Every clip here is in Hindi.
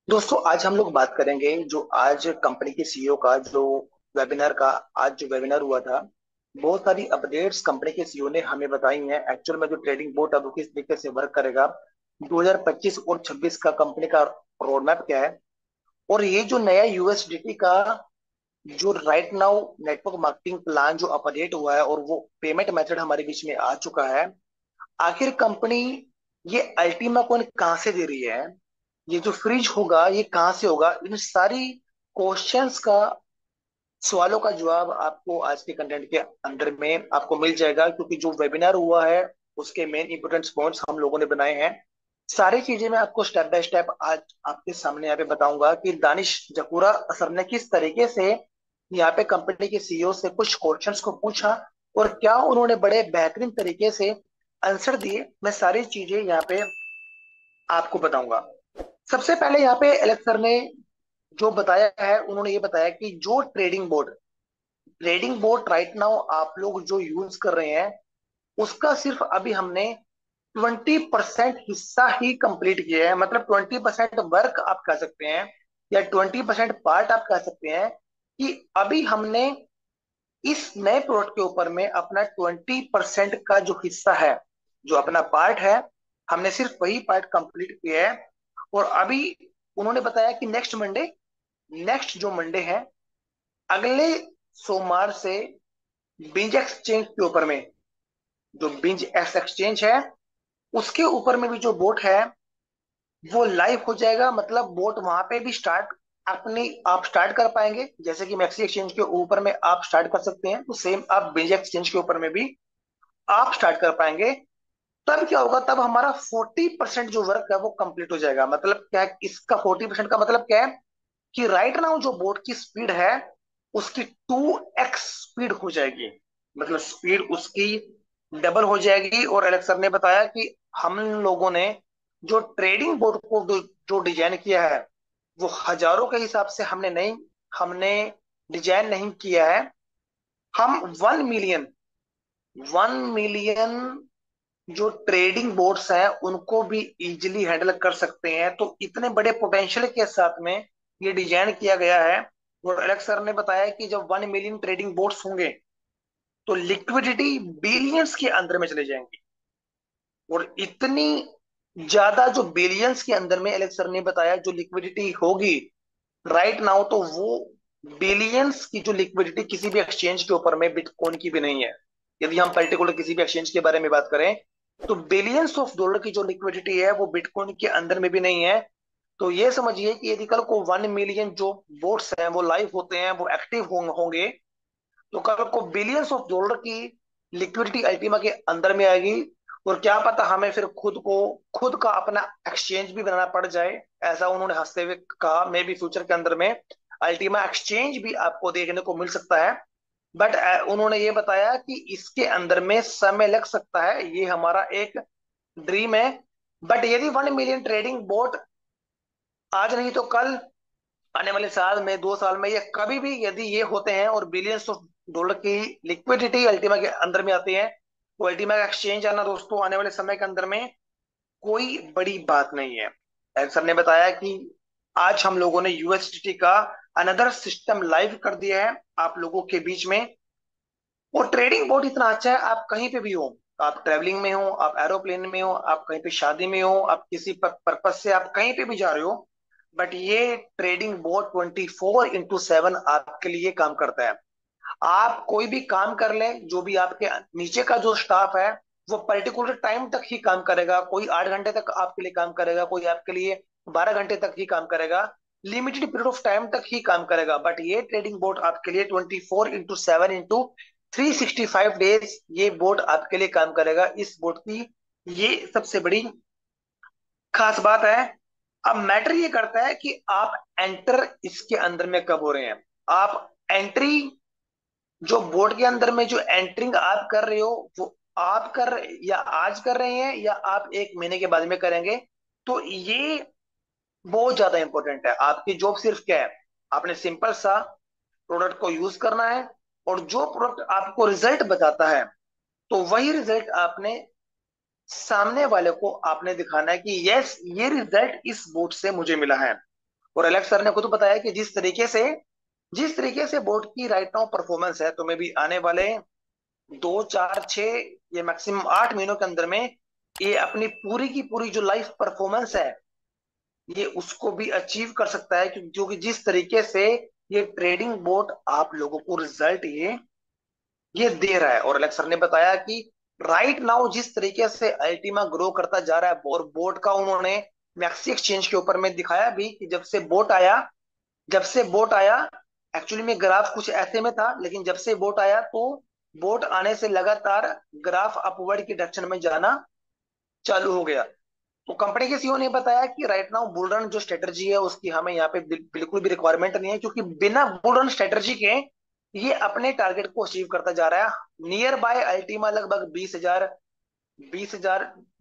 दोस्तों, आज हम लोग बात करेंगे जो आज कंपनी के सीईओ का जो वेबिनार का आज जो वेबिनार हुआ था। बहुत सारी अपडेट्स कंपनी के सीईओ ने हमें बताई हैं। एक्चुअल में जो ट्रेडिंग बोर्ड अब वो किस तरीके से वर्क करेगा, 2025 और 26 का कंपनी का रोड मैप क्या है, और ये जो नया यूएसडीटी का जो right now network marketing plan जो अपडेट हुआ है और वो पेमेंट मेथड हमारे बीच में आ चुका है। आखिर कंपनी ये अल्टीमा कॉइन कहाँ से दे रही है, ये जो फ्रीज होगा ये कहाँ से होगा, इन सारी क्वेश्चंस का सवालों का जवाब आपको आज के कंटेंट के अंदर में आपको मिल जाएगा, क्योंकि जो वेबिनार हुआ है उसके मेन इंपोर्टेंट पॉइंट्स हम लोगों ने बनाए हैं। सारी चीजें मैं आपको स्टेप बाय स्टेप आज आपके सामने यहाँ पे बताऊंगा कि दानिश जकूरा सर ने किस तरीके से यहाँ पे कंपनी के सीईओ से कुछ क्वेश्चंस को पूछा और क्या उन्होंने बड़े बेहतरीन तरीके से आंसर दिए। मैं सारी चीजें यहाँ पे आपको बताऊंगा। सबसे पहले यहाँ पे एलेक्स सर ने जो बताया है, उन्होंने ये बताया कि जो ट्रेडिंग बोर्ड राइट नाउ आप लोग जो यूज कर रहे हैं, उसका सिर्फ अभी हमने 20% हिस्सा ही कंप्लीट किया है। मतलब 20% वर्क आप कह सकते हैं या 20% पार्ट आप कह सकते हैं कि अभी हमने इस नए प्रोडक्ट के ऊपर में अपना 20% का जो हिस्सा है, जो अपना पार्ट है, हमने सिर्फ वही पार्ट कंप्लीट किया है। और अभी उन्होंने बताया कि नेक्स्ट जो मंडे है, अगले सोमवार से बिंज एक्सचेंज के ऊपर में, जो बिंज एक्स एक्सचेंज है, उसके ऊपर में भी जो बोट है वो लाइव हो जाएगा। मतलब बोट वहां पे भी स्टार्ट अपनी आप स्टार्ट कर पाएंगे, जैसे कि मैक्सी एक्सचेंज के ऊपर में आप स्टार्ट कर सकते हैं, तो सेम आप बिंज एक्सचेंज के ऊपर में भी आप स्टार्ट कर पाएंगे। तब क्या होगा, तब हमारा 40% जो वर्क है वो कंप्लीट हो जाएगा। मतलब क्या है इसका 40% का मतलब क्या है कि राइट नाउ जो बोट की स्पीड है उसकी 2x स्पीड हो जाएगी। मतलब स्पीड उसकी डबल हो जाएगी। और एलेक्स सर ने बताया कि हम लोगों ने जो ट्रेडिंग बोर्ड को जो डिजाइन किया है, वो हजारों के हिसाब से हमने डिजाइन नहीं किया है। हम 1 मिलियन जो ट्रेडिंग बोर्ड्स हैं उनको भी इजीली हैंडल कर सकते हैं। तो इतने बड़े पोटेंशियल के साथ में ये डिजाइन किया गया है। और एलेक्स सर ने बताया कि जब 1 मिलियन ट्रेडिंग बोर्ड्स होंगे तो लिक्विडिटी बिलियंस के अंदर में चले जाएंगे। और इतनी ज्यादा जो बिलियंस के अंदर में एलेक्स सर ने बताया जो लिक्विडिटी होगी राइट नाउ, तो वो बिलियंस की जो लिक्विडिटी किसी भी एक्सचेंज के ऊपर में बिटकॉइन की भी नहीं है। यदि हम पर्टिकुलर किसी भी एक्सचेंज के बारे में बात करें तो बिलियंस ऑफ डॉलर की जो लिक्विडिटी है वो बिटकॉइन के अंदर में भी नहीं है। तो ये समझिए कि यदि कल को 1 मिलियन जो बोट्स हैं वो लाइव होते हैं, वो एक्टिव होंगे, तो कल को बिलियंस ऑफ डॉलर की लिक्विडिटी अल्टीमा के अंदर में आएगी। और क्या पता हमें फिर खुद का अपना एक्सचेंज भी बनाना पड़ जाए। ऐसा उन्होंने हंसते हुए कहा, मे भी फ्यूचर के अंदर में अल्टीमा एक्सचेंज भी आपको देखने को मिल सकता है। बट उन्होंने ये बताया कि इसके अंदर में समय लग सकता है, ये हमारा एक ड्रीम है। बट यदि 1 मिलियन ट्रेडिंग बोट आज नहीं तो कल, आने वाले साल में 2 साल में, या कभी भी यदि ये होते हैं और बिलियंस ऑफ डॉलर की लिक्विडिटी अल्टीमा के अंदर में आती है, तो अल्टीमा का एक्सचेंज आना दोस्तों आने वाले समय के अंदर में कोई बड़ी बात नहीं है। सर ने बताया कि आज हम लोगों ने यूएसडीटी का अनदर सिस्टम लाइव कर दिया है आप लोगों के बीच में। और ट्रेडिंग बहुत इतना अच्छा है, आप कहीं पे भी हो, आप ट्रेवलिंग में हो, आप एरोप्लेन में हो, आप कहीं पे शादी में हो, आप किसी पर्पज से आप कहीं पे भी जा रहे हो, बट ये ट्रेडिंग बोर्ड 24x7 आपके लिए काम करता है। आप कोई भी काम कर लें, जो भी आपके नीचे का जो स्टाफ है वो पर्टिकुलर टाइम तक ही काम करेगा। कोई 8 घंटे तक आपके लिए काम करेगा, कोई आपके लिए 12 घंटे तक ही काम करेगा, लिमिटेड पीरियड ऑफ टाइम तक ही काम करेगा। बट ये ट्रेडिंग बोर्ड आपके लिए 24x7 365 डेज ये बोर्ड आपके लिए काम करेगा। इस बोर्ड की ये सबसे बड़ी खास बात है। अब मैटर ये करता है कि आप एंटर इसके अंदर में कब हो रहे हैं। आप एंट्री जो बोर्ड के अंदर में जो एंटरिंग आप कर रहे हो वो आप कर या आज कर रहे हैं या आप 1 महीने के बाद में करेंगे, तो ये बहुत ज्यादा इंपॉर्टेंट है। आपकी जॉब सिर्फ क्या है, आपने सिंपल सा प्रोडक्ट को यूज करना है, और जो प्रोडक्ट आपको रिजल्ट बताता है तो वही रिजल्ट आपने सामने वाले को आपने दिखाना है कि यस ये रिजल्ट इस बोर्ड से मुझे मिला है। और एलेक्स सर ने खुद बताया कि जिस तरीके से बोट की राइट नाउ परफॉर्मेंस है, तुम्हें भी आने वाले 2 4 6 या मैक्सिमम 8 महीनों के अंदर में ये अपनी पूरी की पूरी जो लाइफ परफॉर्मेंस है ये उसको भी अचीव कर सकता है, क्योंकि जिस तरीके से ये ट्रेडिंग बोट आप लोगों को रिजल्ट ये दे रहा है। और अलेक्स सर ने बताया कि राइट नाउ जिस तरीके से अल्टीमा ग्रो करता जा रहा है, और बोट का उन्होंने मैक्सी एक्सचेंज के ऊपर में दिखाया भी कि जब से बोट आया एक्चुअली में ग्राफ कुछ ऐसे में था, लेकिन जब से बोट आया तो बोट आने से लगातार ग्राफ अपवर्ड की डायरेक्शन में जाना चालू हो गया। तो कंपनी के सीईओ ने बताया कि राइट नाउ बुल रन जो स्ट्रेटजी है उसकी हमें यहाँ पे बिल्कुल भी रिक्वायरमेंट नहीं है, क्योंकि बिना बुल रन स्ट्रेटजी के ये अपने टारगेट को अचीव करता जा रहा है। नियर बाय अल्टीमा लगभग 20,000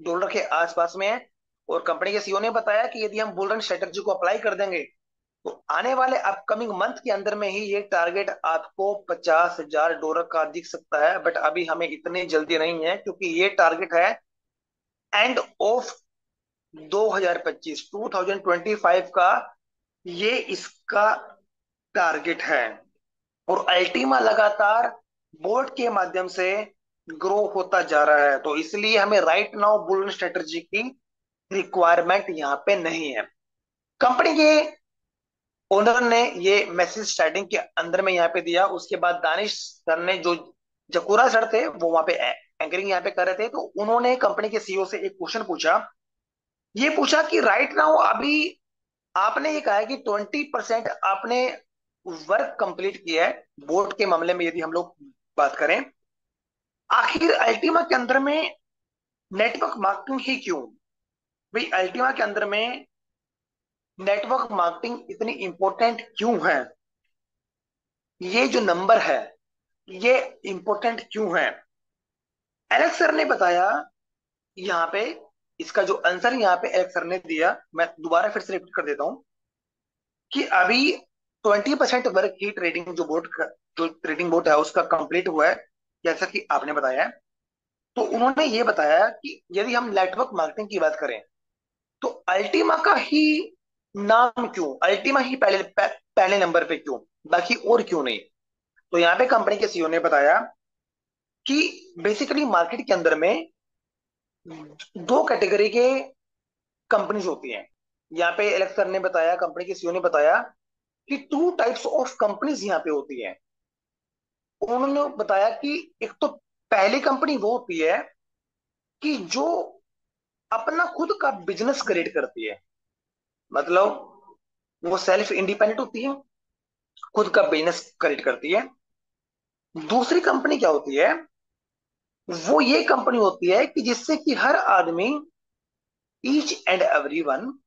डॉलर के आसपास में है। और कंपनी के सीईओ ने बताया कि यदि हम बुल रन स्ट्रेटजी को अप्लाई कर देंगे तो आने वाले अपकमिंग मंथ के अंदर में ही ये टारगेट आपको 50,000 डॉलर का दिख सकता है। बट अभी हमें इतनी जल्दी नहीं है, क्योंकि ये टारगेट है एंड ऑफ 2025 का, ये इसका टारगेट है। और अल्टीमा लगातार बोर्ड के माध्यम से ग्रो होता जा रहा है, तो इसलिए हमें राइट नाउ बुलियन स्ट्रेटजी की रिक्वायरमेंट यहाँ पे नहीं है। कंपनी के ओनर ने ये मैसेज स्टार्टिंग के अंदर में यहाँ पे दिया। उसके बाद दानिश सर ने, जो जकूरा सर थे वो वहां पे एंकरिंग यहाँ पे कर रहे थे, तो उन्होंने कंपनी के सीईओ से एक क्वेश्चन पूछा। ये पूछा कि राइट नाउ अभी आपने ये कहा है कि 20% आपने वर्क कंप्लीट किया है बोर्ड के मामले में, यदि हम लोग बात करें, आखिर अल्टीमा के अंदर में नेटवर्क मार्केटिंग ही क्यों? भाई अल्टीमा के अंदर में नेटवर्क मार्केटिंग इतनी इंपॉर्टेंट क्यों है? ये जो नंबर है ये इंपॉर्टेंट क्यों है? एलेक्स सर ने बताया यहाँ पे, इसका जो आंसर यहाँ पे एलेक्स सर ने दिया, मैं दोबारा फिर से रिपीट कर देता हूँ कि अभी 20% वर्क की जो ट्रेडिंग बोर्ड है उसका कंप्लीट हुआ है, जैसा कि आपने बताया है। तो उन्होंने ये बताया कि यदि हम नेटवर्क मार्केटिंग की बात करें तो अल्टीमा का ही नाम क्यों, अल्टीमा ही पहले नंबर पे क्यों, बाकी और क्यों नहीं? तो यहाँ पे कंपनी के सीईओ ने बताया कि बेसिकली मार्केट के अंदर में दो कैटेगरी के कंपनीज होती हैं। यहाँ पे एलेक्स सर ने बताया, कंपनी के सीईओ ने बताया कि 2 टाइप्स ऑफ कंपनीज यहाँ पे होती हैं। उन्होंने बताया कि एक तो पहली कंपनी वो होती है कि जो अपना खुद का बिजनेस क्रिएट करती है, मतलब वो सेल्फ इंडिपेंडेंट होती है, खुद का बिजनेस क्रिएट करती है। दूसरी कंपनी क्या होती है? वो ये कंपनी होती है कि जिससे कि हर आदमी, each and every one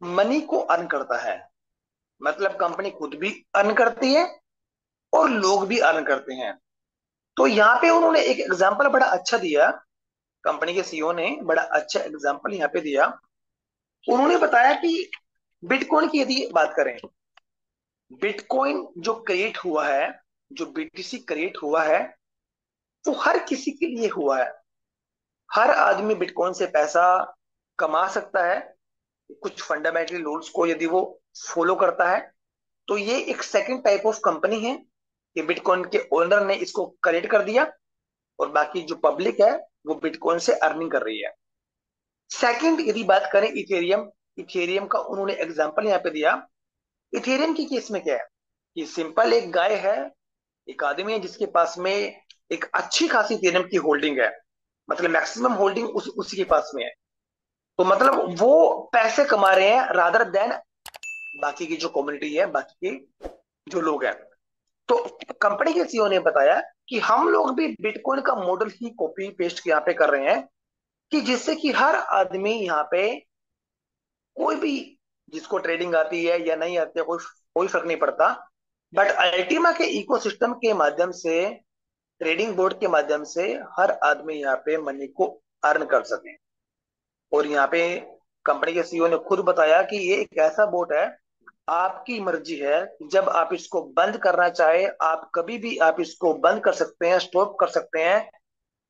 money को अर्न करता है, मतलब कंपनी खुद भी अर्न करती है और लोग भी अर्न करते हैं। तो यहाँ पे उन्होंने एक एग्जांपल बड़ा अच्छा दिया, कंपनी के सीईओ ने बड़ा अच्छा एग्जांपल यहाँ पे दिया। उन्होंने बताया कि बिटकॉइन की यदि बात करें, बिटकॉइन जो क्रिएट हुआ है, जो बीटीसी क्रिएट हुआ है, वो हर किसी के लिए हुआ है। हर आदमी बिटकॉइन से पैसा कमा सकता है, कुछ फंडामेंटल रूल्स को यदि वो फॉलो करता है। तो ये एक सेकंड टाइप ऑफ कंपनी है कि बिटकॉइन के ओनर ने इसको क्रिएट कर दिया और बाकी जो पब्लिक है वो बिटकॉइन से अर्निंग कर रही है। सेकंड यदि बात करें इथेरियम, इथेरियम का उन्होंने एग्जांपल यहाँ पे दिया। इथेरियम की केस में क्या है कि सिंपल एक गाय है, एक आदमी है जिसके पास में एक अच्छी खासी इथेरियम की होल्डिंग है, मतलब मैक्सिमम होल्डिंग उसी के पास में है। तो मतलब वो पैसे कमा रहे हैं रादर देन बाकी की जो कम्युनिटी है, बाकी के जो लोग हैं। तो कंपनी के सीईओ ने बताया कि हम लोग भी बिटकॉइन का मॉडल ही कॉपी पेस्ट यहाँ पे कर रहे हैं, कि जिससे कि हर आदमी यहाँ पे, कोई भी जिसको ट्रेडिंग आती है या नहीं आती है, कोई कोई फर्क नहीं पड़ता, बट अल्टीमा के इकोसिस्टम के माध्यम से, ट्रेडिंग बोर्ड के माध्यम से हर आदमी यहाँ पे मनी को अर्न कर सके। और यहाँ पे कंपनी के सीईओ ने खुद बताया कि ये एक ऐसा बोर्ड है, आपकी मर्जी है, जब आप इसको बंद करना चाहे आप कभी भी आप इसको बंद कर सकते हैं, स्टॉप कर सकते हैं,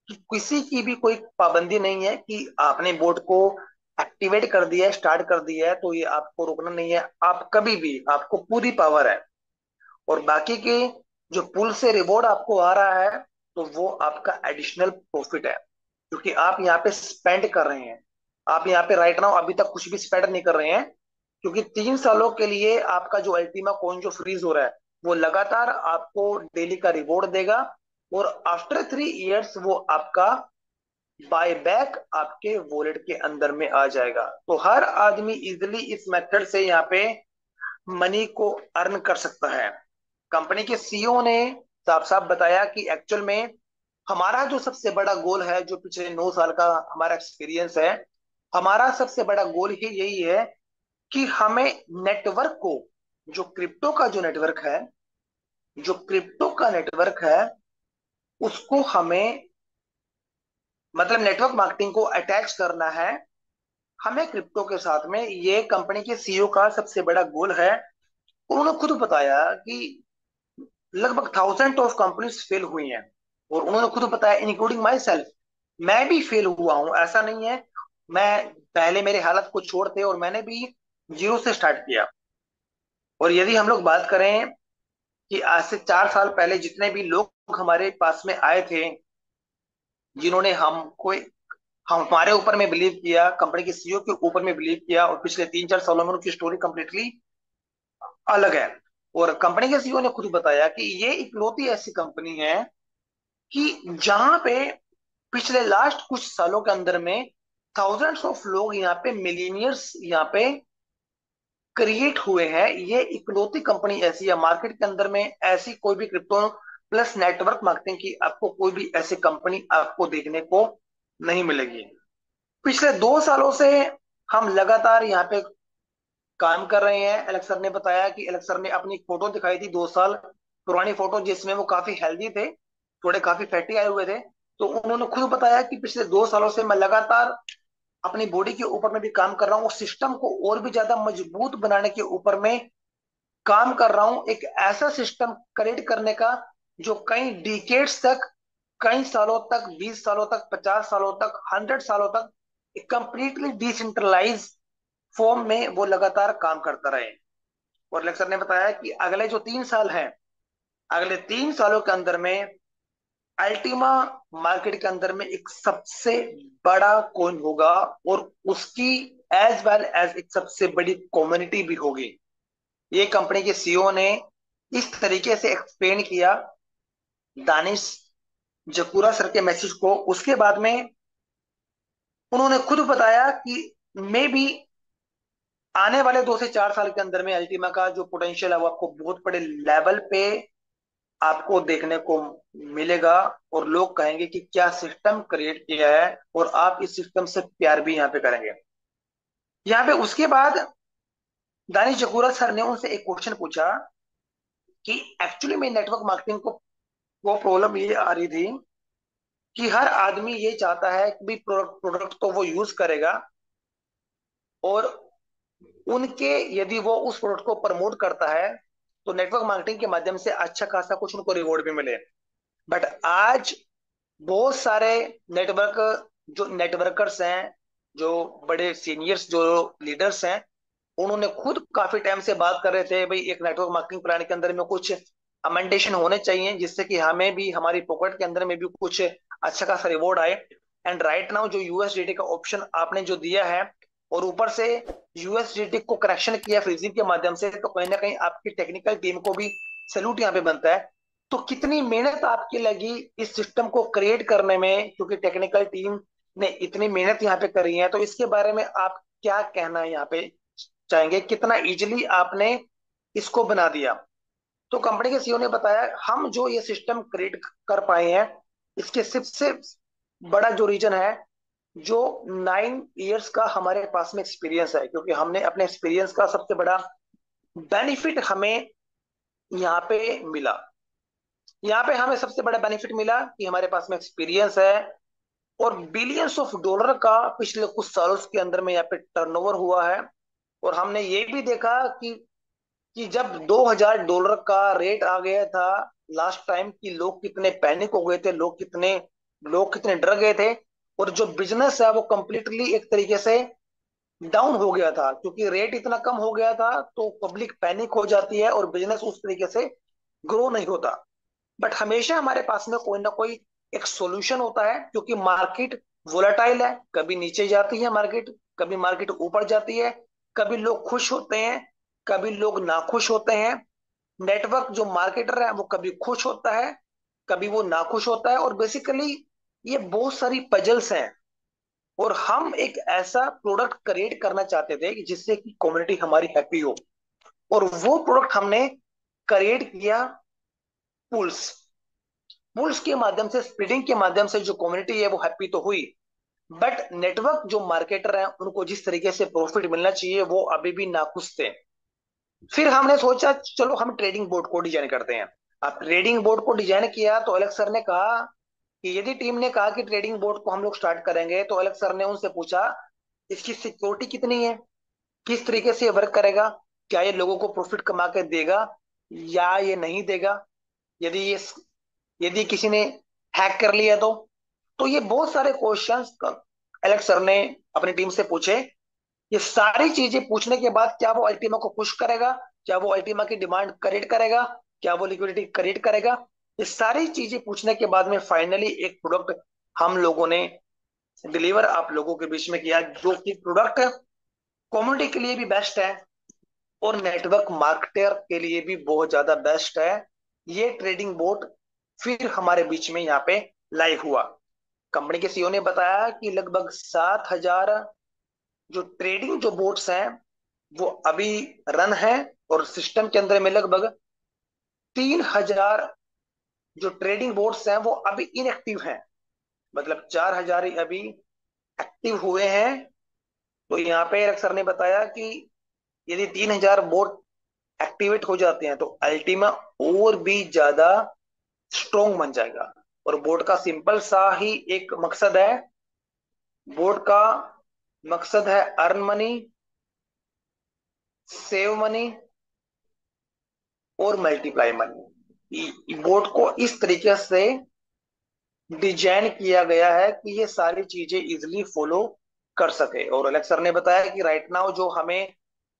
कि किसी की भी कोई पाबंदी नहीं है कि आपने बोर्ड को एक्टिवेट कर दिया है, स्टार्ट कर दिया है, तो ये आपको रोकना नहीं है। आप कभी भी, आपको पूरी पावर है। और बाकी के जो पुल से रिवॉर्ड आपको आ रहा है, तो वो आपका एडिशनल प्रॉफिट है, क्योंकि आप यहाँ पे स्पेंड कर रहे हैं। आप यहाँ पे राइट नाउ अभी तक कुछ भी स्पेंड नहीं कर रहे हैं, क्योंकि 3 सालों के लिए आपका जो अल्टीमा कॉइन जो फ्रीज हो रहा है, वो लगातार आपको डेली का रिवॉर्ड देगा। और आफ्टर 3 इयर्स वो आपका बाय बैक आपके वॉलेट के अंदर में आ जाएगा। तो हर आदमी इजिली इस मेथड से यहाँ पे मनी को अर्न कर सकता है। कंपनी के सीईओ ने साफ साफ बताया कि एक्चुअल में हमारा जो सबसे बड़ा गोल है, जो पिछले 9 साल का हमारा एक्सपीरियंस है, हमारा सबसे बड़ा गोल ही यही है कि हमें नेटवर्क को, जो क्रिप्टो का जो नेटवर्क है, जो क्रिप्टो का नेटवर्क है, उसको हमें, मतलब नेटवर्क मार्केटिंग को अटैच करना है हमें क्रिप्टो के साथ में। ये कंपनी के सीईओ का सबसे बड़ा गोल है। उन्होंने खुद बताया कि लगभग थाउजेंड ऑफ कंपनीज फेल हुई हैं, और उन्होंने खुद बताया इंक्लूडिंग माई सेल्फ, मैं भी फेल हुआ हूं, ऐसा नहीं है। मैं पहले मेरे हालत को छोड़ते और मैंने भी जीरो से स्टार्ट किया। और यदि हम लोग बात करें कि आज से 4 साल पहले जितने भी लोग हमारे पास में आए थे, जिन्होंने हमको, हमारे ऊपर में बिलीव किया, कंपनी के सीईओ के ऊपर में बिलीव किया, और पिछले 3-4 सालों में उनकी स्टोरी कंप्लीटली अलग है। और कंपनी के सीईओ ने खुद बताया कि ये इकलौती ऐसी कंपनी है कि जहां पे पिछले लास्ट कुछ सालों के अंदर में थाउजेंड्स ऑफ लोग यहाँ पे, मिलीनियर्स यहाँ पे क्रिएट हुए हैं। ये इकलौती कंपनी ऐसी है मार्केट के अंदर में, ऐसी कोई भी क्रिप्टो प्लस नेटवर्क मार्केटिंग की आपको कोई भी ऐसी कंपनी आपको देखने को नहीं मिलेगी। पिछले 2 सालों से हम लगातार यहाँ पे काम कर रहे हैं। एलेक्सर ने बताया कि एलेक्सर ने अपनी फोटो दिखाई थी 2 साल पुरानी फोटो, जिसमें वो काफी हेल्दी थे, थोड़े काफी फैटी आए हुए थे। तो उन्होंने खुद बताया कि पिछले 2 सालों से मैं लगातार अपनी बॉडी के ऊपर में भी काम कर रहा हूँ, सिस्टम को और भी ज्यादा मजबूत बनाने के ऊपर में काम कर रहा हूँ, एक ऐसा सिस्टम क्रिएट करने का जो कई डिकेड्स तक, कई सालों तक, 20 सालों तक, 50 सालों तक, 100 सालों तक एक कंप्लीटली डिसेंट्रलाइज फॉर्म में वो लगातार काम करता रहे। और लेक्चर ने बताया कि अगले जो 3 साल हैं, अगले 3 सालों के अंदर में अल्टीमा मार्केट के अंदर में एक सबसे बड़ा कॉइन होगा, और उसकी एज वेल एज एक सबसे बड़ी कम्युनिटी भी होगी। ये कंपनी के सीईओ ने इस तरीके से एक्सप्लेन किया दानिश जकूरा सर के मैसेज को। उसके बाद में उन्होंने खुद बताया कि मे बी आने वाले 2 से 4 साल के अंदर में अल्टीमा का जो पोटेंशियल है वो आपको बहुत बड़े लेवल पे आपको देखने को मिलेगा, और लोग कहेंगे कि क्या सिस्टम क्रिएट किया है, और आप इस सिस्टम से प्यार भी यहाँ पे करेंगे। यहाँ पे उसके बाद दानिश जकूरा सर ने उनसे एक क्वेश्चन पूछा कि एक्चुअली में नेटवर्क मार्केटिंग को वो प्रॉब्लम ये आ रही थी कि हर आदमी ये चाहता है कि भी प्रोडक्ट प्रोडक्ट तो वो यूज करेगा, और उनके, यदि वो उस प्रोडक्ट को प्रमोट करता है तो नेटवर्क मार्केटिंग के माध्यम से अच्छा खासा कुछ उनको रिवॉर्ड भी मिले। बट आज बहुत सारे नेटवर्क, जो नेटवर्कर्स हैं, जो बड़े सीनियर्स, जो लीडर्स हैं, उन्होंने खुद काफी टाइम से बात कर रहे थे भाई एक नेटवर्क मार्केटिंग प्लान के अंदर में कुछ अमेंडेशन होने चाहिए, जिससे कि हमें भी, हमारी पॉकेट के अंदर में भी कुछ अच्छा खासा रिवॉर्ड आए। एंड राइट नाउ जो यूएसडीटी का ऑप्शन आपने जो दिया है, और ऊपर से यूएसडीटी को करेक्शन किया फ्रीजिंग के माध्यम से, तो कहीं ना कहीं आपकी टेक्निकल टीम को भी सैल्यूट यहाँ पे बनता है। तो कितनी मेहनत आपकी लगी इस सिस्टम को क्रिएट करने में, क्योंकि टेक्निकल टीम ने इतनी मेहनत यहाँ पे करी है, तो इसके बारे में आप क्या कहना है यहाँ पे चाहेंगे, कितना इजिली आपने इसको बना दिया। तो कंपनी के सीईओ ने बताया हम जो ये सिस्टम क्रिएट कर पाए हैं, इसके सबसे बड़ा जो रीजन है, जो 9 इयर्स का हमारे पास में एक्सपीरियंस है, क्योंकि हमने अपने एक्सपीरियंस का सबसे बड़ा बेनिफिट हमें यहाँ पे मिला। यहाँ पे हमें सबसे बड़ा बेनिफिट मिला कि हमारे पास में एक्सपीरियंस है, और बिलियंस ऑफ डॉलर का पिछले कुछ सालों के अंदर में यहाँ पे टर्नओवर हुआ है। और हमने ये भी देखा कि जब $2000 का रेट आ गया था लास्ट टाइम, कि लोग कितने पैनिक हो गए थे, लोग कितने डर गए थे, और जो बिजनेस है वो कंप्लीटली एक तरीके से डाउन हो गया था, क्योंकि रेट इतना कम हो गया था तो पब्लिक पैनिक हो जाती है और बिजनेस उस तरीके से ग्रो नहीं होता। बट हमेशा हमारे पास में कोई ना कोई एक सॉल्यूशन होता है, क्योंकि मार्केट वोलेटाइल है, कभी नीचे जाती है मार्केट, कभी मार्केट ऊपर जाती है, कभी लोग खुश होते हैं, कभी लोग नाखुश होते हैं। नेटवर्क जो मार्केटर है वो कभी खुश होता है, कभी वो नाखुश होता है, और बेसिकली ये बहुत सारी पजल्स हैं। और हम एक ऐसा प्रोडक्ट क्रिएट करना चाहते थे कि जिससे कि कम्युनिटी हमारी हैप्पी हो, और वो प्रोडक्ट हमने क्रिएट किया पुल्स। पुल्स के माध्यम से, स्प्लिटिंग के माध्यम से जो कम्युनिटी है वो हैप्पी तो हुई, बट नेटवर्क जो मार्केटर हैं उनको जिस तरीके से प्रॉफिट मिलना चाहिए वो अभी भी नाखुश थे। फिर हमने सोचा चलो हम ट्रेडिंग बोर्ड को डिजाइन करते हैं। अब ट्रेडिंग बोर्ड को डिजाइन किया तो अलग सर ने कहा कि यदि टीम ने कहा कि ट्रेडिंग बोर्ड को हम लोग स्टार्ट करेंगे, तो अलग सर ने उनसे पूछा इसकी सिक्योरिटी कितनी है, किस तरीके से ये वर्क करेगा, क्या ये लोगों को प्रॉफिट कमा के देगा या ये नहीं देगा, यदि ये यदि किसी ने हैक कर लिया तो ये बहुत सारे क्वेश्चंस एलेक्स सर ने अपनी टीम से पूछे। ये सारी चीजें पूछने के बाद क्या वो अल्टीमा को पुश करेगा, क्या वो अल्टीमा की डिमांड क्रिएट करेगा, क्या वो लिक्विडिटी क्रिएट करेगा, ये सारी चीजें पूछने के बाद में फाइनली एक प्रोडक्ट हम लोगों ने डिलीवर आप लोगों के बीच में किया, जो कि प्रोडक्ट कम्युनिटी के लिए भी बेस्ट है और नेटवर्क मार्केटर के लिए भी बहुत ज्यादा बेस्ट है। ये ट्रेडिंग बोर्ड फिर हमारे बीच में यहाँ पे लाइव हुआ। कंपनी के सीईओ ने बताया कि लगभग 7,000 जो ट्रेडिंग जो बोर्ड्स हैं वो अभी रन है, और सिस्टम के अंदर में लगभग 3,000 जो ट्रेडिंग बोर्ड्स हैं वो अभी इनएक्टिव हैं, मतलब 4,000 ही अभी एक्टिव हुए हैं। तो यहाँ पे एक सर ने बताया कि यदि 3,000 बोर्ड एक्टिवेट हो जाते हैं तो अल्टीमा और भी ज्यादा स्ट्रोंग बन जाएगा। और बोर्ड का सिंपल सा ही एक मकसद है, बोर्ड का मकसद है अर्न मनी, सेव मनी और मल्टीप्लाई मनी। बोर्ड को इस तरीके से डिजाइन किया गया है कि ये सारी चीजें इजिली फॉलो कर सके। और अलेक्स सर ने बताया कि राइट नाउ जो हमें,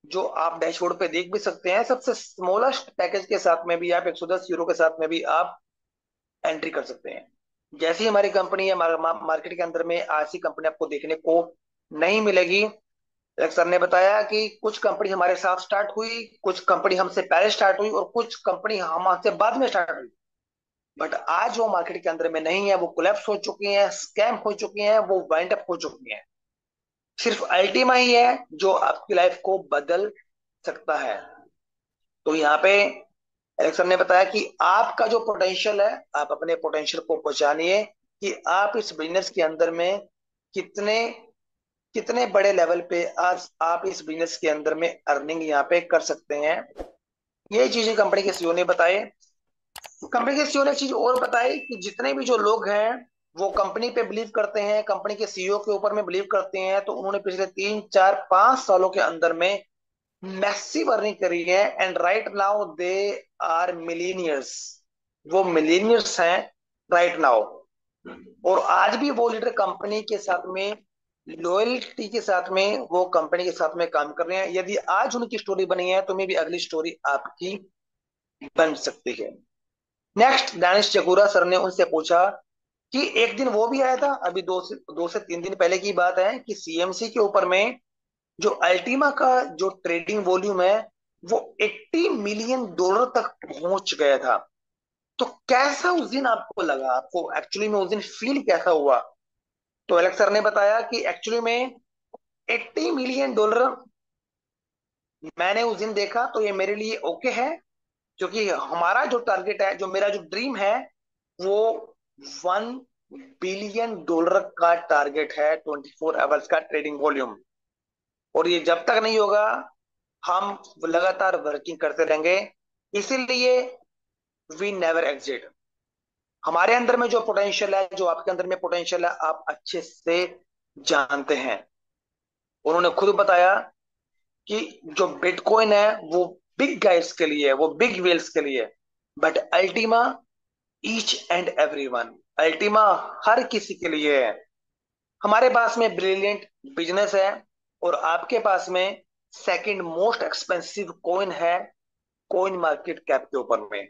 जो आप डैशबोर्ड पे देख भी सकते हैं, सबसे स्मॉलेस्ट पैकेज के साथ में भी आप 110 यूरो के साथ में भी आप एंट्री कर सकते हैं। जैसी हमारी कंपनी है मार्केट के अंदर में, ऐसी कंपनी आपको देखने को नहीं मिलेगी। एक सर ने बताया कि कुछ कंपनी हमारे साथ स्टार्ट हुई, कुछ कंपनी हमसे पहले स्टार्ट हुई और कुछ कंपनी हमसे बाद में स्टार्ट हुई, बट आज वो मार्केट के अंदर में नहीं है, वो कोलैप्स हो चुकी हैं, स्कैम हो चुकी हैं, वो वाइंड अप हो चुकी हैं। सिर्फ अल्टीमा ही है जो आपकी लाइफ को बदल सकता है। तो यहाँ पे एलेक्सन ने बताया कि आपका जो पोटेंशियल है, आप अपने पोटेंशियल को पहचानिए कि आप इस बिजनेस के अंदर में कितने कितने बड़े लेवल पे आज आप इस बिजनेस के अंदर में अर्निंग यहाँ पे कर सकते हैं। ये चीजें कंपनी के सीईओ ने बताए। कंपनी के सीईओ ने एक चीज और बताई कि जितने भी जो लोग हैं वो कंपनी पे बिलीव करते हैं, कंपनी के सीईओ के ऊपर में बिलीव करते हैं, तो उन्होंने पिछले 3 4 5 सालों के अंदर में मैसिव अर्निंग करी है, and right now they are millionaires. वो मिलीनियर्स हैं राइट नाउ। और आज भी वो लीडर कंपनी के साथ में लॉयल्टी के साथ में वो कंपनी के साथ में काम कर रहे हैं। यदि आज उनकी स्टोरी बनी है तो मे भी अगली स्टोरी आपकी बन सकती है। नेक्स्ट दानिश चकूरा सर ने उनसे पूछा कि एक दिन वो भी आया था, अभी 2 से 3 दिन पहले की बात है, कि सीएमसी के ऊपर में जो अल्टीमा का जो ट्रेडिंग वॉल्यूम है वो 80 मिलियन डॉलर तक पहुंच गया था। तो कैसा उस दिन आपको लगा, आपको एक्चुअली में उस दिन फील कैसा हुआ? तो एलेक्स सर ने बताया कि एक्चुअली में 80 मिलियन डॉलर मैंने उस दिन देखा तो ये मेरे लिए ओके है, क्योंकि हमारा जो टारगेट है, जो मेरा जो ड्रीम है, वो 1 बिलियन डॉलर का टारगेट है, 24 आवर्स का ट्रेडिंग वॉल्यूम। और ये जब तक नहीं होगा हम लगातार वर्किंग करते रहेंगे। इसीलिए वी नेवर एग्जिट। हमारे अंदर में जो पोटेंशियल है, जो आपके अंदर में पोटेंशियल है, आप अच्छे से जानते हैं। उन्होंने खुद बताया कि जो बिटकॉइन है वो बिग गाइड्स के लिए है, वो बिग वेल्स के लिए, but ultimately each and everyone, ultimately हर किसी के लिए है। हमारे पास में ब्रिलियंट बिजनेस है, और आपके पास में सेकंड मोस्ट एक्सपेंसिव कॉइन है कॉइन मार्केट कैप के ऊपर में।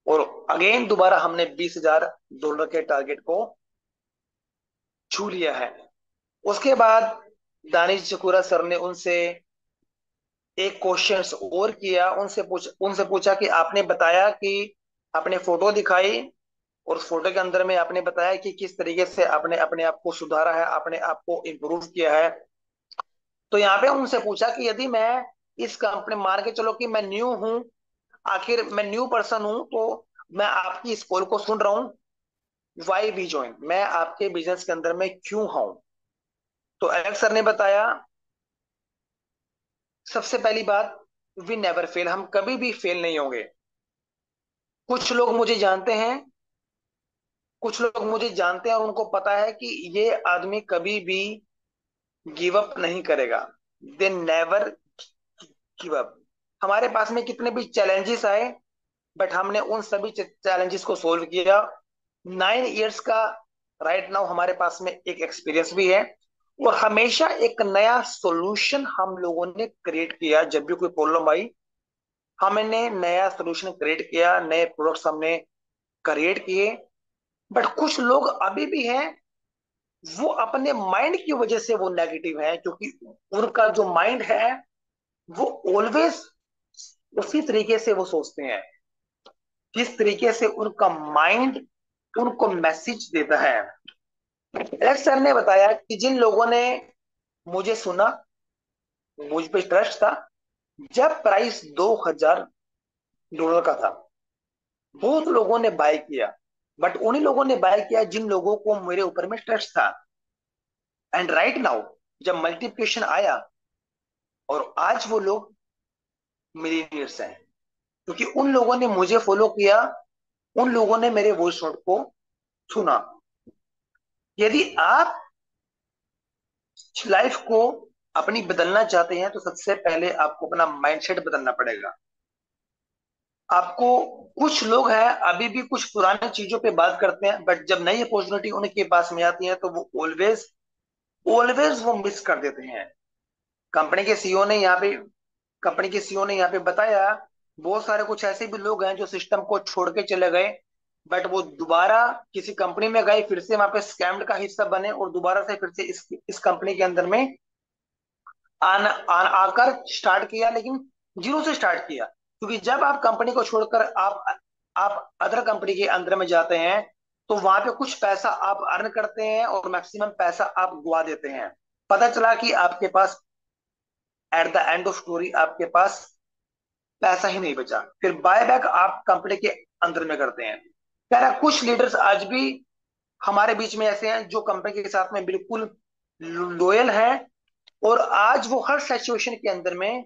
और अगेन दोबारा हमने $20,000 के टारगेट को छू लिया है। उसके बाद दानिश चकुरा सर ने उनसे एक क्वेश्चन और किया, उनसे पूछा कि आपने बताया कि आपने फोटो दिखाई और उस फोटो के अंदर में आपने बताया कि किस तरीके से आपने अपने आप को सुधारा है, आपने आप को इम्प्रूव किया है। तो यहाँ पे उनसे पूछा कि यदि मैं इस कंपनी, मान के चलो कि मैं न्यू हूं, आखिर मैं न्यू पर्सन हूं, तो मैं आपकी इस पोल को सुन रहा हूं, वाई वी ज्वाइन, मैं आपके बिजनेस के अंदर में क्यों हूं। तो एलेक्स सर ने बताया, सबसे पहली बात, वी नेवर फेल, हम कभी भी फेल नहीं होंगे। कुछ लोग मुझे जानते हैं, कुछ लोग मुझे जानते हैं और उनको पता है कि ये आदमी कभी भी गिव अप नहीं करेगा। They never give up. हमारे पास में कितने भी चैलेंजेस आए, बट हमने उन सभी चैलेंजेस को सोल्व किया। 9 इयर्स का राइट नाउ हमारे पास में एक एक्सपीरियंस भी है, और हमेशा एक नया सॉल्यूशन हम लोगों ने क्रिएट किया। जब भी कोई प्रॉब्लम आई, हमने नया सॉल्यूशन क्रिएट किया, नए प्रोडक्ट्स हमने क्रिएट किए। बट कुछ लोग अभी भी हैं, वो अपने माइंड की वजह से वो नेगेटिव है, क्योंकि उनका जो माइंड है वो ऑलवेज उसी तरीके से वो सोचते हैं, किस तरीके से उनका माइंड उनको मैसेज देता है। एलेक्स सर ने बताया कि जिन लोगों ने मुझे सुना, मुझ पे ट्रस्ट था, जब प्राइस $2,000 का था, बहुत लोगों ने बाय किया, बट उन्हीं लोगों ने बाय किया जिन लोगों को मेरे ऊपर में ट्रस्ट था। एंड राइट नाउ जब मल्टीप्लिकेशन आया, और आज वो लोग मिलीनियर्स हैं, क्योंकि उन लोगों ने मुझे फॉलो किया, उन लोगों ने मेरे वॉइस नोट को सुना। यदि आप लाइफ को अपनी बदलना चाहते हैं, तो सबसे पहले आपको अपना माइंडसेट बदलना पड़ेगा। आपको, कुछ लोग हैं अभी भी कुछ पुरानी चीजों पे बात करते हैं, बट जब नई अपॉर्चुनिटी उनके पास में आती है तो वो ऑलवेज ऑलवेज वो मिस कर देते हैं। कंपनी के सीईओ ने यहाँ पे कंपनी के सीईओ ने यहाँ पे बताया, बहुत सारे कुछ ऐसे भी लोग हैं जो सिस्टम को छोड़ के चले गए, बट वो दोबारा किसी कंपनी में गए, फिर से वहां पे स्कैम्ड का हिस्सा बने, और दोबारा से फिर से इस कंपनी के अंदर में आकर स्टार्ट किया, लेकिन जीरो से स्टार्ट किया। क्योंकि जब आप कंपनी को छोड़कर आप अदर कंपनी के अंदर में जाते हैं, तो वहां पे कुछ पैसा आप अर्न करते हैं और मैक्सिमम पैसा आप गुआ देते हैं। पता चला कि आपके पास at the end of story आपके पास पैसा ही नहीं बचा, फिर बाय बैक आप कंपनी के अंदर में करते हैं। कह रहा, कुछ लीडर्स आज भी हमारे बीच में ऐसे हैं जो कंपनी के साथ में बिल्कुल लॉयल है, और आज वो हर सिचुएशन के अंदर में,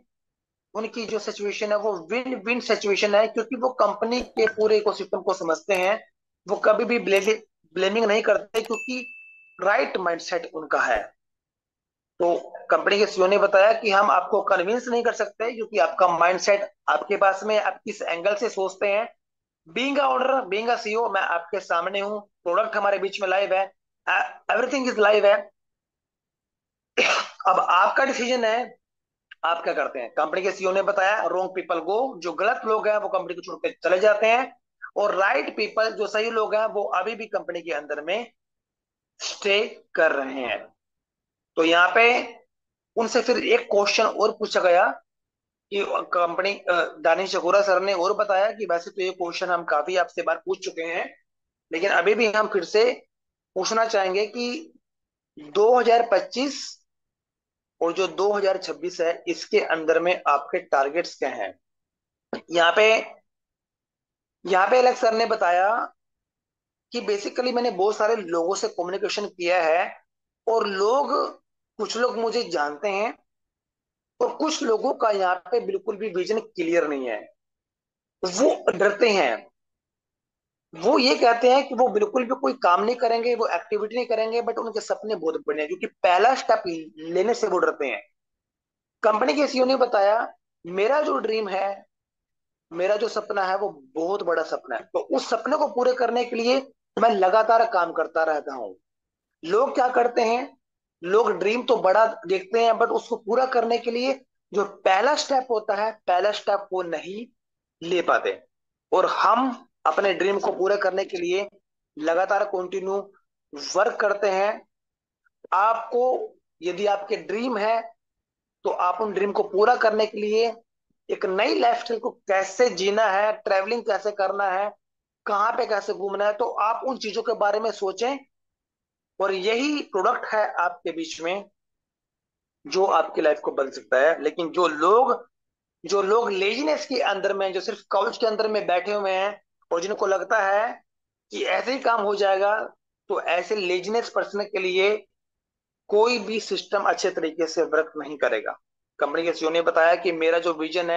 उनकी जो सिचुएशन है वो विन विन सिचुएशन है, क्योंकि वो कंपनी के पूरे इकोसिस्टम को समझते हैं। वो कभी भी ब्लेमिंग नहीं करते, क्योंकि राइट माइंडसेट उनका है। तो कंपनी के सीईओ ने बताया कि हम आपको कन्विंस नहीं कर सकते, क्योंकि आपका माइंडसेट आपके पास में, आप किस एंगल से सोचते हैं। Being a owner, being a CEO, मैं आपके सामने हूँ, प्रोडक्ट हमारे बीच में लाइव है, एवरीथिंग इज लाइव है। अब आपका डिसीजन है, आप क्या करते हैं। कंपनी के सीईओ ने बताया, रोंग पीपल गो, जो गलत लोग हैं वो कंपनी को छोड़ के चले जाते हैं, और राइट पीपल, जो सही लोग हैं, वो अभी भी कंपनी के अंदर में स्टे कर रहे हैं। तो यहाँ पे उनसे फिर एक क्वेश्चन और पूछा गया कि कंपनी, दानिश चकोरा सर ने और बताया कि वैसे तो ये क्वेश्चन हम काफी आपसे बार पूछ चुके हैं, लेकिन अभी भी हम फिर से पूछना चाहेंगे कि 2025 और जो 2026 है, इसके अंदर में आपके टारगेट्स क्या हैं। यहाँ पे यहाँ पे अलग सर ने बताया कि बेसिकली मैंने बहुत सारे लोगों से कम्युनिकेशन किया है, और कुछ लोग मुझे जानते हैं, और कुछ लोगों का यहाँ पे बिल्कुल भी विजन क्लियर नहीं है। वो डरते हैं, वो ये कहते हैं कि वो बिल्कुल भी कोई काम नहीं करेंगे, वो एक्टिविटी नहीं करेंगे, बट उनके सपने बहुत बड़े हैं, क्योंकि पहला स्टेप लेने से वो डरते हैं। कंपनी के सीईओ ने बताया, मेरा जो ड्रीम है, मेरा जो सपना है, वो बहुत बड़ा सपना है, तो उस सपने को पूरे करने के लिए मैं लगातार काम करता रहता हूँ। लोग क्या करते हैं, लोग ड्रीम तो बड़ा देखते हैं, बट उसको पूरा करने के लिए जो पहला स्टेप होता है, पहला स्टेप वो नहीं ले पाते। और हम अपने ड्रीम को पूरा करने के लिए लगातार कंटिन्यू वर्क करते हैं। आपको, यदि आपके ड्रीम है, तो आप उन ड्रीम को पूरा करने के लिए एक नई लाइफस्टाइल को कैसे जीना है, ट्रैवलिंग कैसे करना है, कहाँ पे कैसे घूमना है, तो आप उन चीजों के बारे में सोचें। और यही प्रोडक्ट है आपके बीच में जो आपकी लाइफ को बदल सकता है। लेकिन जो लोग लेजीनेस के अंदर में, जो सिर्फ काउच के अंदर में बैठे हुए हैं और जिनको लगता है कि ऐसे ही काम हो जाएगा, तो ऐसे लेजीनेस पर्सन के लिए कोई भी सिस्टम अच्छे तरीके से वर्क नहीं करेगा। कंपनी के सीईओ ने बताया कि मेरा जो विजन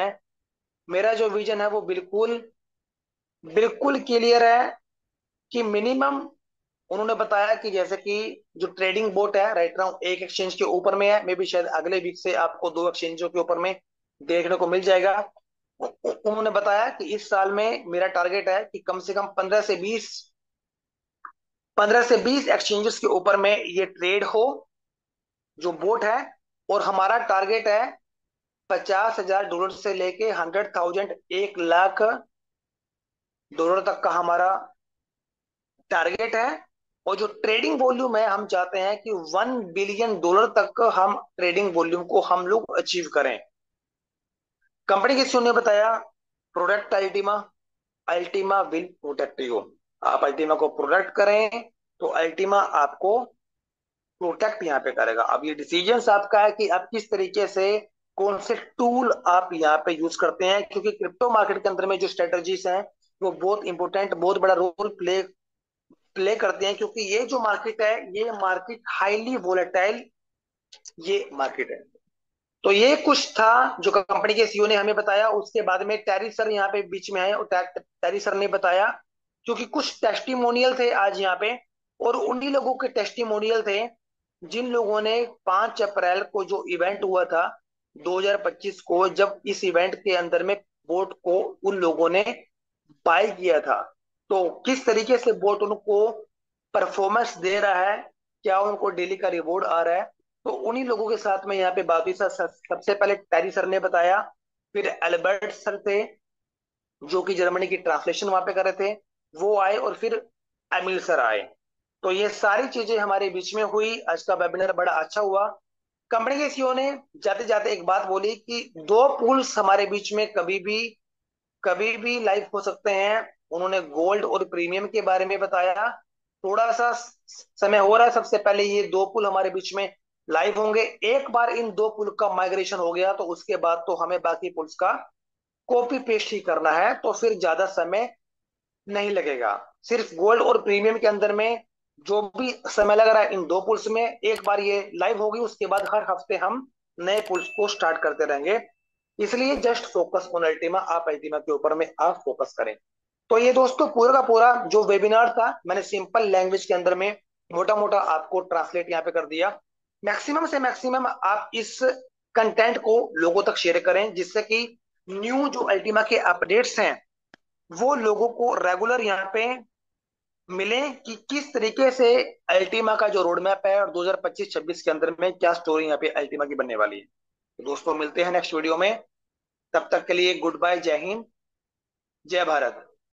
है वो बिल्कुल बिल्कुल क्लियर है। कि मिनिमम, उन्होंने बताया कि जैसे कि जो ट्रेडिंग बोट है राइट नाउ एक एक्सचेंज के ऊपर में है, मे बी शायद अगले वीक से आपको दो एक्सचेंजों के ऊपर में देखने को मिल जाएगा। उन्होंने बताया कि इस साल में मेरा टारगेट है कि कम से कम 15 से 20 एक्सचेंजेस के ऊपर में ये ट्रेड हो, जो बोट है। और हमारा टारगेट है $50,000 से लेके 100,000, 1 लाख डॉलर तक का हमारा टारगेट है। और जो ट्रेडिंग वॉल्यूम है, हम चाहते हैं कि $1 बिलियन तक हम ट्रेडिंग वॉल्यूम को हम लोग अचीव करें। कंपनी के सीईओ ने बताया, product Ultima, Ultima will protect you. आप अल्टीमा को प्रोडक्ट करें तो अल्टीमा आपको प्रोटेक्ट यहाँ पे करेगा। अब ये डिसीजन आपका है कि आप किस तरीके से, कौन से टूल आप यहाँ पे यूज करते हैं, क्योंकि क्रिप्टो मार्केट के अंदर में जो स्ट्रेटजीज हैं वो बहुत इंपॉर्टेंट, बहुत बड़ा रोल प्ले प्ले करते हैं। क्योंकि ये जो मार्केट है, ये मार्केट हाईली वोलेटाइल ये मार्केट है। तो ये कुछ था जो कंपनी के सीईओ ने हमें बताया। उसके बाद में टैरी सर यहाँ पे बीच में आए और टैरी सर ने बताया, क्योंकि कुछ टेस्टिमोनियल थे आज यहाँ पे, और उन्हीं लोगों के टेस्टिमोनियल थे जिन लोगों ने 5 अप्रैल को जो इवेंट हुआ था 2025 को, जब इस इवेंट के अंदर में बोट को उन लोगों ने बाय किया था। तो किस तरीके से बोट उनको परफॉर्मेंस दे रहा है, क्या उनको डेली का रिवॉर्ड आ रहा है, तो उन्हीं लोगों के साथ में यहाँ पे बात हुई। सबसे पहले टैरी सर ने बताया, फिर एल्बर्ट सर थे जो कि जर्मनी की ट्रांसलेशन वहां पे कर रहे थे, वो आए, और फिर एमिल सर आए। तो ये सारी चीजें हमारे बीच में हुई। आज का वेबिनार बड़ा अच्छा हुआ। कंपनी के सीईओ ने जाते जाते एक बात बोली कि दो पूल्स हमारे बीच में कभी भी लाइव हो सकते हैं। उन्होंने गोल्ड और प्रीमियम के बारे में बताया। थोड़ा सा समय हो रहा है, सबसे पहले ये दो पुल हमारे बीच में लाइव होंगे। एक बार इन दो पुल का माइग्रेशन हो गया तो उसके बाद तो हमें बाकी पुल्स का कॉपी पेस्ट ही करना है, तो फिर ज्यादा समय नहीं लगेगा। सिर्फ गोल्ड और प्रीमियम के अंदर में जो भी समय लग रहा है इन दो पुल्स में, एक बार ये लाइव होगी उसके बाद हर हफ्ते हम नए पुल्स को स्टार्ट करते रहेंगे। इसलिए जस्ट फोकस ऑन अल्टीमा, आप अल्टीमा के ऊपर में आप फोकस करें। तो ये दोस्तों पूरा का पूरा जो वेबिनार था, मैंने सिंपल लैंग्वेज के अंदर में मोटा मोटा आपको ट्रांसलेट यहाँ पे कर दिया। मैक्सिमम से मैक्सिमम आप इस कंटेंट को लोगों तक शेयर करें, जिससे कि न्यू जो अल्टीमा के अपडेट्स हैं वो लोगों को रेगुलर यहाँ पे मिले, कि किस तरीके से अल्टीमा का जो रोड मैप है और 2025-26 के अंदर में क्या स्टोरी यहाँ पे अल्टीमा की बनने वाली है। तो दोस्तों मिलते हैं नेक्स्ट वीडियो में। तब तक के लिए गुड बाय, जय हिंद, जय भारत।